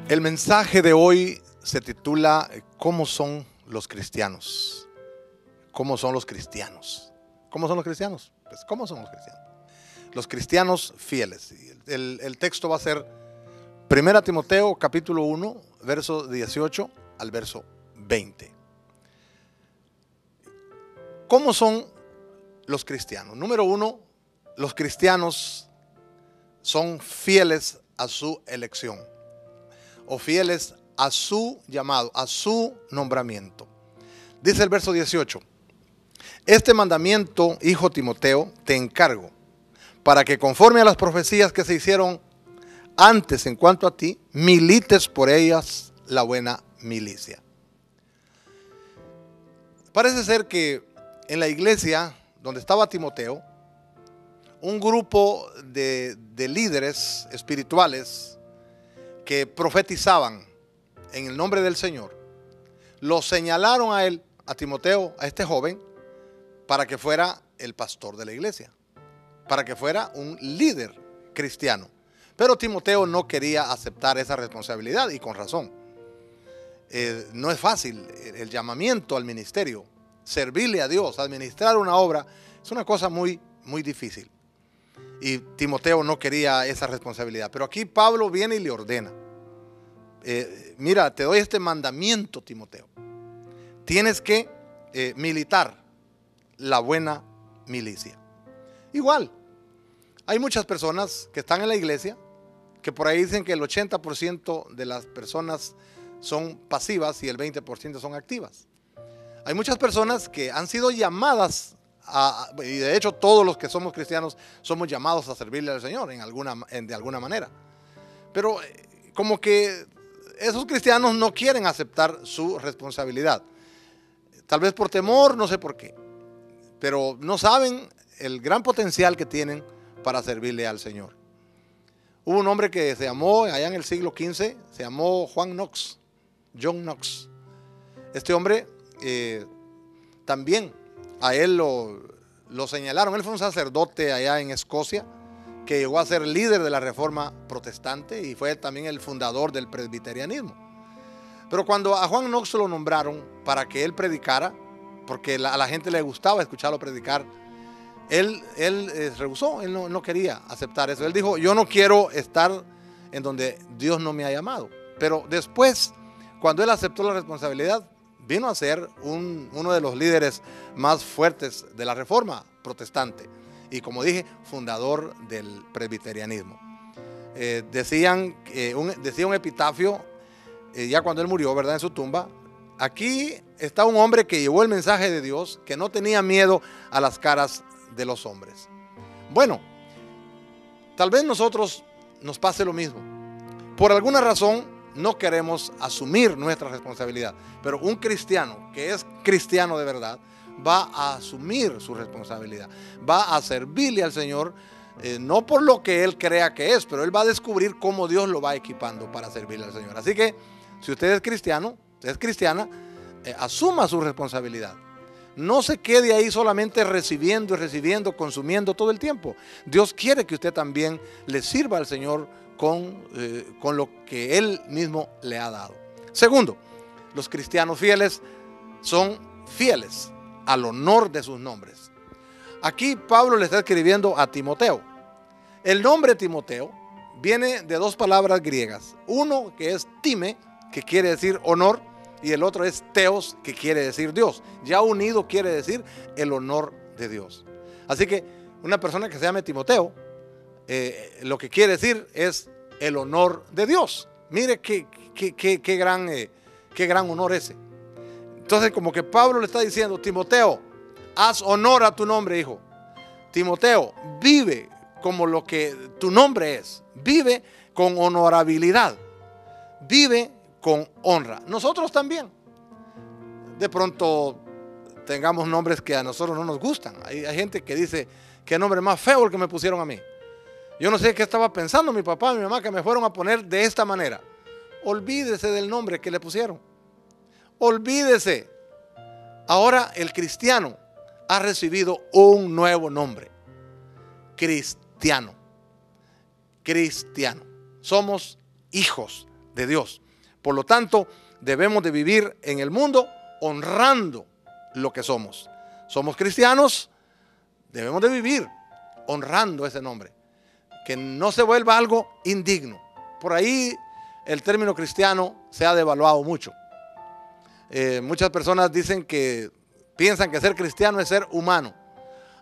El mensaje de hoy se titula ¿Cómo son los cristianos? ¿Cómo son los cristianos? ¿Cómo son los cristianos? Pues ¿cómo son los cristianos? Los cristianos fieles. El texto va a ser 1 Timoteo capítulo 1, verso 18 al verso 20. ¿Cómo son los cristianos? Número uno, los cristianos son fieles a su elección o fieles a su llamado, a su nombramiento. Dice el verso 18: este mandamiento, hijo Timoteo, te encargo, para que conforme a las profecías que se hicieron antes en cuanto a ti, milites por ellas la buena milicia. Parece ser que en la iglesia donde estaba Timoteo, un grupo de líderes espirituales que profetizaban en el nombre del Señor, lo señalaron a él, a Timoteo, a este joven, para que fuera el pastor de la iglesia, para que fuera un líder cristiano. Pero Timoteo no quería aceptar esa responsabilidad, y con razón. No es fácil el llamamiento al ministerio, servirle a Dios, administrar una obra, es una cosa muy, muy difícil. Y Timoteo no quería esa responsabilidad. Pero aquí Pablo viene y le ordena: mira, te doy este mandamiento, Timoteo. Tienes que militar la buena milicia. Igual, hay muchas personas que están en la iglesia que por ahí dicen que el 80% de las personas son pasivas y el 20% son activas. Hay muchas personas que han sido llamadas y de hecho todos los que somos cristianos somos llamados a servirle al Señor de alguna manera. Pero como que esos cristianos no quieren aceptar su responsabilidad. Tal vez por temor, no sé por qué. Pero no saben el gran potencial que tienen para servirle al Señor. Hubo un hombre que se llamó, allá en el siglo XV, se llamó John Knox. Este hombre también a él lo señalaron. Él fue un sacerdote allá en Escocia que llegó a ser líder de la reforma protestante y fue también el fundador del presbiterianismo. Pero cuando a John Knox lo nombraron para que él predicara, porque a la gente le gustaba escucharlo predicar, él rehusó, él no quería aceptar eso. Él dijo: yo no quiero estar en donde Dios no me ha llamado. Pero después, cuando él aceptó la responsabilidad, vino a ser uno de los líderes más fuertes de la reforma protestante y, como dije, fundador del presbiterianismo. Decía un epitafio, ya cuando él murió, ¿verdad?, en su tumba: aquí está un hombre que llevó el mensaje de Dios, que no tenía miedo a las caras de los hombres. Bueno, tal vez nosotros nos pase lo mismo. Por alguna razón no queremos asumir nuestra responsabilidad, pero un cristiano que es cristiano de verdad va a asumir su responsabilidad, va a servirle al Señor, no por lo que él crea que es, pero él va a descubrir cómo Dios lo va equipando para servirle al Señor. Así que si usted es cristiano, es cristiana, asuma su responsabilidad. No se quede ahí solamente recibiendo y recibiendo, consumiendo todo el tiempo. Dios quiere que usted también le sirva al Señor con lo que Él mismo le ha dado. Segundo, los cristianos fieles son fieles al honor de sus nombres. Aquí Pablo le está escribiendo a Timoteo. El nombre Timoteo viene de dos palabras griegas. Uno que es time, que quiere decir honor, y el otro es teos, que quiere decir Dios. Ya unido quiere decir el honor de Dios. Así que una persona que se llame Timoteo, lo que quiere decir es el honor de Dios. Mire qué gran honor ese. Entonces, como que Pablo le está diciendo: Timoteo, haz honor a tu nombre, hijo. Timoteo, vive como lo que tu nombre es. Vive con honorabilidad. Vive con honra. Nosotros también de pronto tengamos nombres que a nosotros no nos gustan. Hay gente que dice: qué nombre más feo el que me pusieron a mí. Yo no sé qué estaba pensando mi papá y mi mamá que me fueron a poner de esta manera. Olvídese del nombre que le pusieron. Olvídese. Ahora el cristiano ha recibido un nuevo nombre: cristiano. Cristiano. Somos hijos de Dios. Por lo tanto, debemos de vivir en el mundo honrando lo que somos. Somos cristianos, debemos de vivir honrando ese nombre. Que no se vuelva algo indigno. Por ahí el término cristiano se ha devaluado mucho. Muchas personas piensan que ser cristiano es ser humano.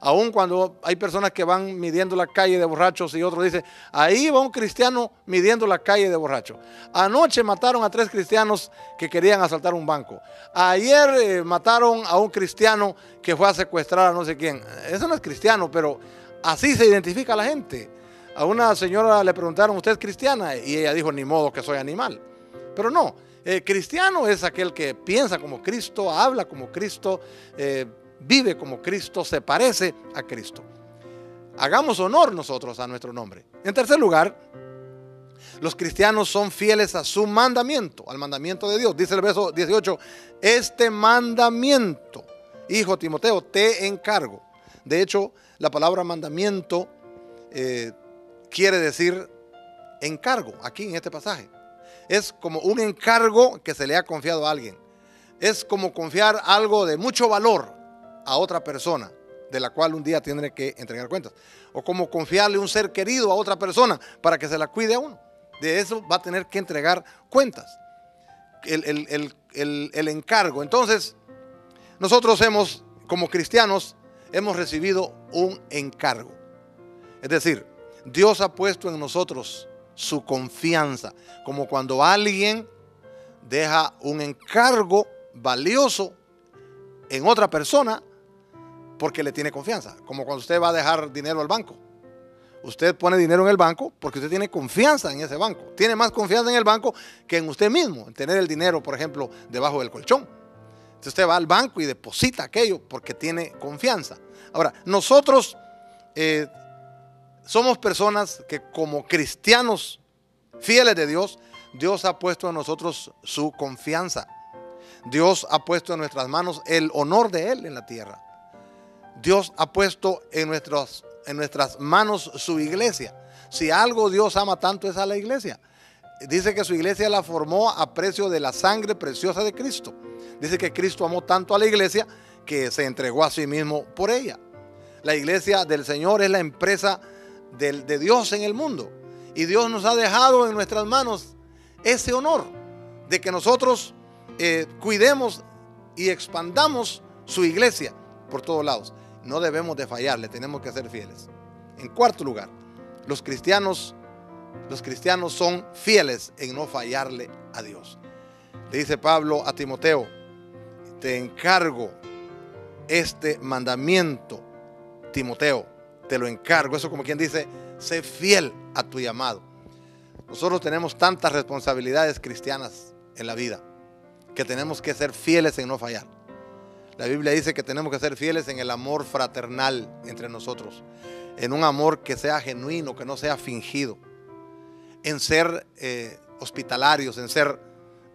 Aun cuando hay personas que van midiendo la calle de borrachos y otros dicen, ahí va un cristiano midiendo la calle de borrachos. Anoche mataron a 3 cristianos que querían asaltar un banco. Ayer mataron a un cristiano que fue a secuestrar a no sé quién. Eso no es cristiano, pero así se identifica a la gente. A una señora le preguntaron, ¿usted es cristiana? Y ella dijo, ni modo que soy animal. Pero no, cristiano es aquel que piensa como Cristo, habla como Cristo, vive como Cristo, se parece a Cristo. Hagamos honor nosotros a nuestro nombre. En tercer lugar, los cristianos son fieles a su mandamiento, al mandamiento de Dios. Dice el verso 18, este mandamiento, hijo Timoteo, te encargo. De hecho, la palabra mandamiento quiere decir encargo, aquí en este pasaje. Es como un encargo que se le ha confiado a alguien. Es como confiar algo de mucho valor a otra persona, de la cual un día tiene que entregar cuentas. O como confiarle un ser querido a otra persona para que se la cuide a uno. De eso va a tener que entregar cuentas. El encargo. Entonces, nosotros como cristianos, hemos recibido un encargo. Es decir, Dios ha puesto en nosotros su confianza. Como cuando alguien deja un encargo valioso en otra persona porque le tiene confianza. Como cuando usted va a dejar dinero al banco. Usted pone dinero en el banco porque usted tiene confianza en ese banco. Tiene más confianza en el banco que en usted mismo. En tener el dinero, por ejemplo, debajo del colchón. Entonces usted va al banco y deposita aquello porque tiene confianza. Ahora, nosotros somos personas que como cristianos fieles de Dios, Dios ha puesto en nosotros su confianza. Dios ha puesto en nuestras manos el honor de Él en la tierra. Dios ha puesto en nuestras manos su iglesia. Si algo Dios ama tanto es a la iglesia. Dice que su iglesia la formó a precio de la sangre preciosa de Cristo. Dice que Cristo amó tanto a la iglesia que se entregó a sí mismo por ella. La iglesia del Señor es la empresa de Dios en el mundo. Y Dios nos ha dejado en nuestras manos ese honor de que nosotros cuidemos y expandamos su iglesia por todos lados. No debemos de fallarle, tenemos que ser fieles. En cuarto lugar, los cristianos son fieles en no fallarle a Dios. Le dice Pablo a Timoteo, te encargo este mandamiento, Timoteo, te lo encargo. Eso como quien dice, sé fiel a tu llamado. Nosotros tenemos tantas responsabilidades cristianas en la vida que tenemos que ser fieles en no fallar. La Biblia dice que tenemos que ser fieles en el amor fraternal entre nosotros, en un amor que sea genuino, que no sea fingido, en ser hospitalarios, en ser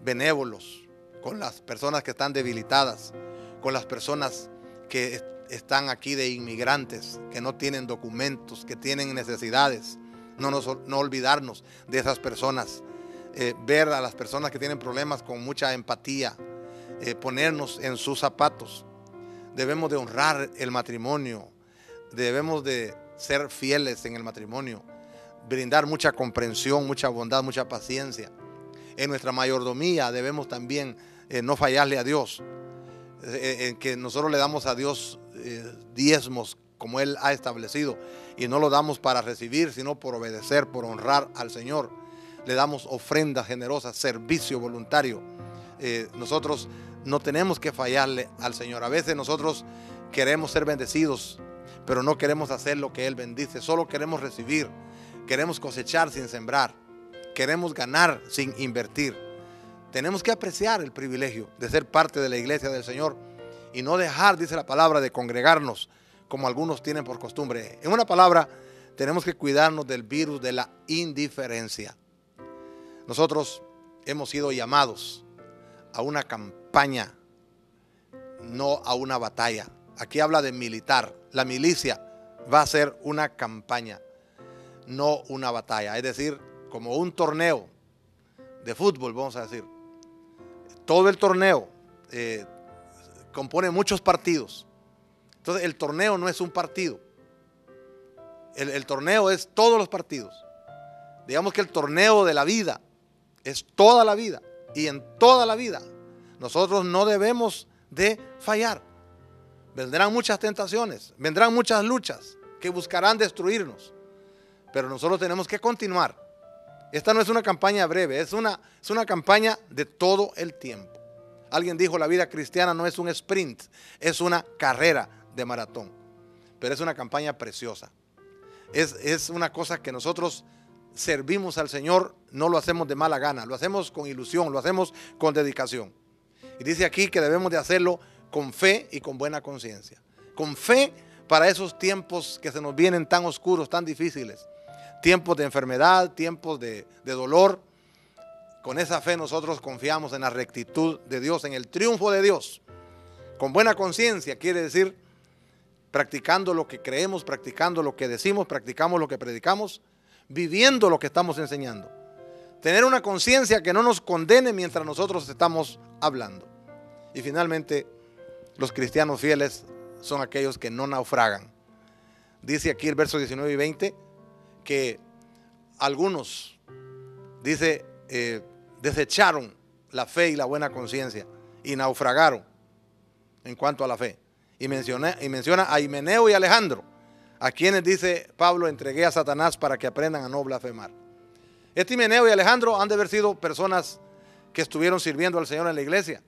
benévolos con las personas que están debilitadas, con las personas que están aquí de inmigrantes, que no tienen documentos, que tienen necesidades. No olvidarnos de esas personas, ver a las personas que tienen problemas con mucha empatía, ponernos en sus zapatos. Debemos de honrar el matrimonio, debemos de ser fieles en el matrimonio, brindar mucha comprensión, mucha bondad, mucha paciencia. En nuestra mayordomía debemos también no fallarle a Dios, en que nosotros le damos a Dios diezmos como Él ha establecido, y no lo damos para recibir, sino por obedecer, por honrar al Señor. Le damos ofrendas generosas, servicio voluntario. Nosotros no tenemos que fallarle al Señor. A veces nosotros queremos ser bendecidos, pero no queremos hacer lo que Él bendice. Solo queremos recibir. Queremos cosechar sin sembrar. Queremos ganar sin invertir. Tenemos que apreciar el privilegio de ser parte de la iglesia del Señor y no dejar, dice la palabra, de congregarnos como algunos tienen por costumbre. En una palabra, tenemos que cuidarnos del virus de la indiferencia. Nosotros hemos sido llamados a una campaña, no a una batalla. Aquí habla de militar. La milicia va a ser una campaña, no una batalla. Es decir, como un torneo de fútbol, vamos a decir. Todo el torneo compone muchos partidos. Entonces el torneo no es un partido. El torneo es todos los partidos. Digamos que el torneo de la vida es toda la vida. Y en toda la vida nosotros no debemos de fallar. Vendrán muchas tentaciones, vendrán muchas luchas que buscarán destruirnos. Pero nosotros tenemos que continuar. Esta no es una campaña breve, es una campaña de todo el tiempo. Alguien dijo, la vida cristiana no es un sprint, es una carrera de maratón. Pero es una campaña preciosa. Es una cosa que nosotros servimos al Señor, no lo hacemos de mala gana, lo hacemos con ilusión, lo hacemos con dedicación. Y dice aquí que debemos de hacerlo con fe y con buena conciencia. Con fe para esos tiempos que se nos vienen tan oscuros, tan difíciles. Tiempos de enfermedad, tiempos de dolor. Con esa fe nosotros confiamos en la rectitud de Dios, en el triunfo de Dios. Con buena conciencia quiere decir practicando lo que creemos, practicando lo que decimos, practicamos lo que predicamos, viviendo lo que estamos enseñando. Tener una conciencia que no nos condene mientras nosotros estamos hablando. Y finalmente, los cristianos fieles son aquellos que no naufragan. Dice aquí el verso 19 y 20 que algunos, dice, desecharon la fe y la buena conciencia y naufragaron en cuanto a la fe. Y menciona a Himeneo y Alejandro, a quienes, dice Pablo, entregué a Satanás para que aprendan a no blasfemar. Este Himeneo y Alejandro han de haber sido personas que estuvieron sirviendo al Señor en la iglesia,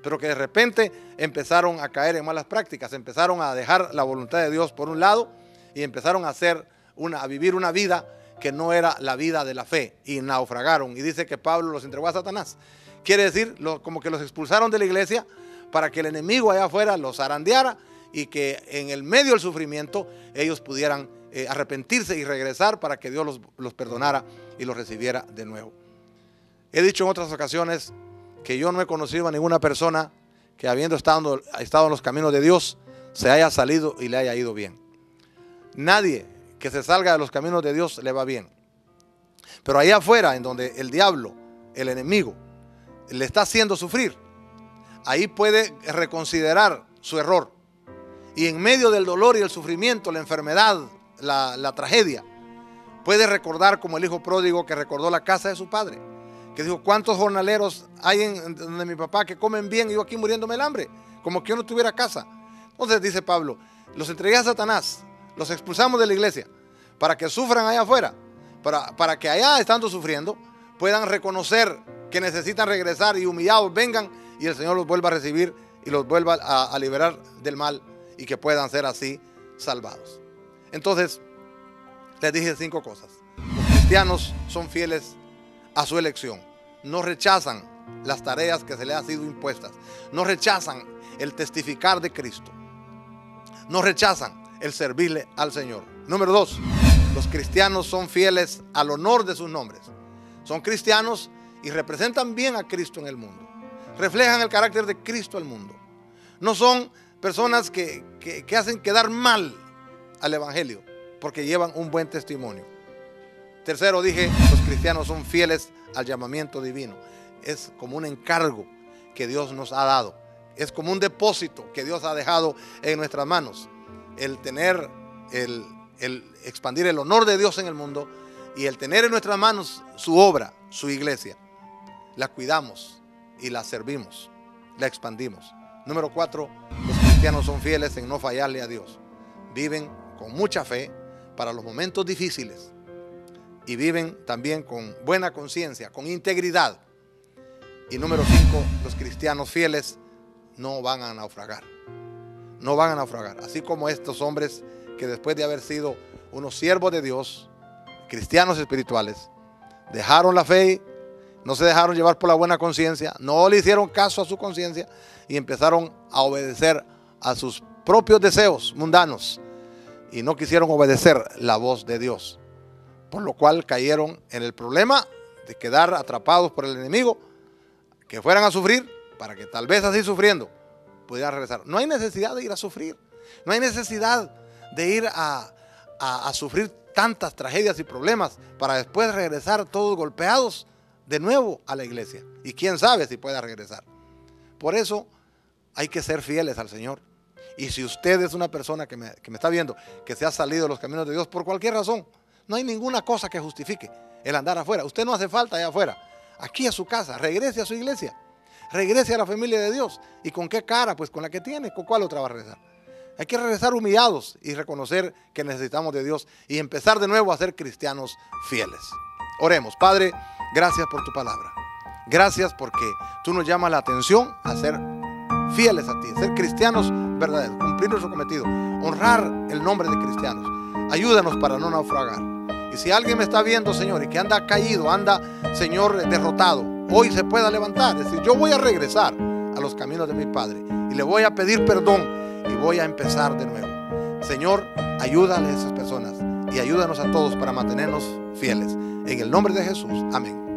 pero que de repente empezaron a caer en malas prácticas, empezaron a dejar la voluntad de Dios por un lado y empezaron a vivir una vida que no era la vida de la fe y naufragaron. Y dice que Pablo los entregó a Satanás. Quiere decir, como que los expulsaron de la iglesia para que el enemigo allá afuera los zarandeara y que en el medio del sufrimiento ellos pudieran arrepentirse y regresar para que Dios los perdonara y los recibiera de nuevo. He dicho en otras ocasiones que yo no he conocido a ninguna persona que habiendo estado en los caminos de Dios se haya salido y le haya ido bien. Nadie que se salga de los caminos de Dios le va bien. Pero allá afuera, en donde el diablo, el enemigo, le está haciendo sufrir, ahí puede reconsiderar su error. Y en medio del dolor y el sufrimiento, la enfermedad, la tragedia, puede recordar como el hijo pródigo que recordó la casa de su padre, que dijo, ¿cuántos jornaleros hay donde mi papá que comen bien y yo aquí muriéndome el hambre? Como que yo no tuviera casa. Entonces dice Pablo, los entregué a Satanás, los expulsamos de la iglesia para que sufran allá afuera, para que allá estando sufriendo puedan reconocer que necesitan regresar y humillados vengan y el Señor los vuelva a recibir y los vuelva a liberar del mal y que puedan ser así salvados. Entonces, les dije 5 cosas. Los cristianos son fieles a su elección. No rechazan las tareas que se les han sido impuestas. No rechazan el testificar de Cristo. No rechazan el servirle al Señor. Número 2, los cristianos son fieles al honor de sus nombres. Son cristianos y representan bien a Cristo en el mundo. Reflejan el carácter de Cristo al mundo. No son personas que hacen quedar mal al evangelio porque llevan un buen testimonio. Tercero, dije, los cristianos son fieles al llamamiento divino. Es como un encargo que Dios nos ha dado. Es como un depósito que Dios ha dejado en nuestras manos. El tener, el expandir el honor de Dios en el mundo y el tener en nuestras manos su obra, su iglesia. La cuidamos y la servimos, la expandimos. Número 4, los cristianos son fieles en no fallarle a Dios. Viven con mucha fe para los momentos difíciles y viven también con buena conciencia, con integridad. Y número 5, los cristianos fieles no van a naufragar. No van a naufragar. Así como estos hombres que después de haber sido unos siervos de Dios, cristianos espirituales, dejaron la fe, no se dejaron llevar por la buena conciencia, no le hicieron caso a su conciencia y empezaron a obedecer a sus propios deseos mundanos y no quisieron obedecer la voz de Dios, por lo cual cayeron en el problema de quedar atrapados por el enemigo, que fueran a sufrir para que tal vez así sufriendo pudieran regresar. No hay necesidad de ir a sufrir, no hay necesidad de ir a sufrir tantas tragedias y problemas para después regresar todos golpeados de nuevo a la iglesia. Y quién sabe si pueda regresar. Por eso hay que ser fieles al Señor. Y si usted es una persona que me está viendo, que se ha salido de los caminos de Dios por cualquier razón, no hay ninguna cosa que justifique el andar afuera. Usted no hace falta allá afuera. Aquí a su casa, regrese a su iglesia. Regrese a la familia de Dios. ¿Y con qué cara? Pues con la que tiene. ¿Con cuál otra va a regresar? Hay que regresar humillados y reconocer que necesitamos de Dios y empezar de nuevo a ser cristianos fieles. Oremos. Padre, gracias por tu palabra. Gracias porque tú nos llamas la atención a ser fieles a ti, ser cristianos verdaderos, cumplir nuestro cometido, honrar el nombre de cristianos. Ayúdanos para no naufragar. Y si alguien me está viendo, Señor, y que anda caído, anda, Señor, derrotado, hoy se pueda levantar. Es decir, yo voy a regresar a los caminos de mi Padre y le voy a pedir perdón y voy a empezar de nuevo. Señor, ayúdale a esas personas y ayúdanos a todos para mantenernos fieles. En el nombre de Jesús. Amén.